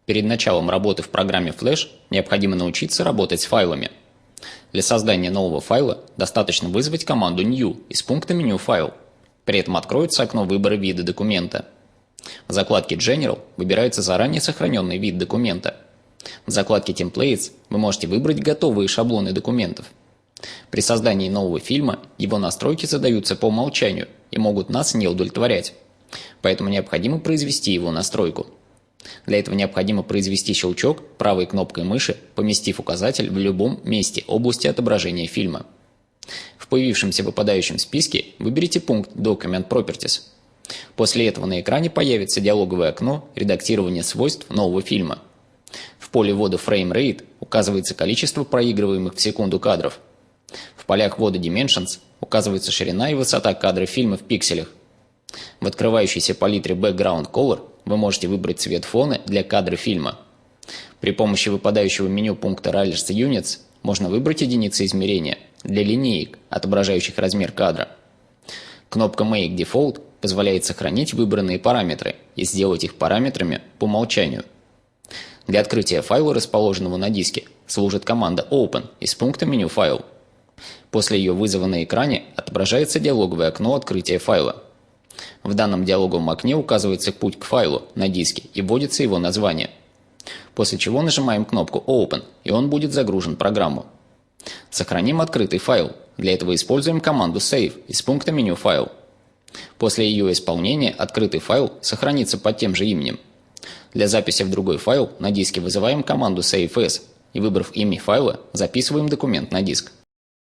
Перед началом работы в программе Flash необходимо научиться работать с файлами. Для создания нового файла достаточно вызвать команду New из пункта меню «Файл». При этом откроется окно выбора вида документа. В закладке General выбирается заранее сохраненный вид документа. В закладке Templates вы можете выбрать готовые шаблоны документов. При создании нового фильма его настройки задаются по умолчанию и могут нас не удовлетворять. Поэтому необходимо произвести его настройку. Для этого необходимо произвести щелчок правой кнопкой мыши, поместив указатель в любом месте области отображения фильма. В появившемся выпадающем списке выберите пункт Document Properties. После этого на экране появится диалоговое окно редактирования свойств нового фильма. В поле ввода Frame Rate указывается количество проигрываемых в секунду кадров. В полях ввода Dimensions указывается ширина и высота кадра фильма в пикселях. В открывающейся палитре Background Color вы можете выбрать цвет фона для кадра фильма. При помощи выпадающего меню пункта Rallers Units можно выбрать единицы измерения для линеек, отображающих размер кадра. Кнопка Make Default позволяет сохранить выбранные параметры и сделать их параметрами по умолчанию. Для открытия файла, расположенного на диске, служит команда Open из пункта меню «Файл». После ее вызова на экране отображается диалоговое окно открытия файла. В данном диалоговом окне указывается путь к файлу на диске и вводится его название. После чего нажимаем кнопку Open, и он будет загружен в программу. Сохраним открытый файл. Для этого используем команду Save из пункта меню «Файл». После ее исполнения открытый файл сохранится под тем же именем. Для записи в другой файл на диске вызываем команду Save As и, выбрав имя файла, записываем документ на диск.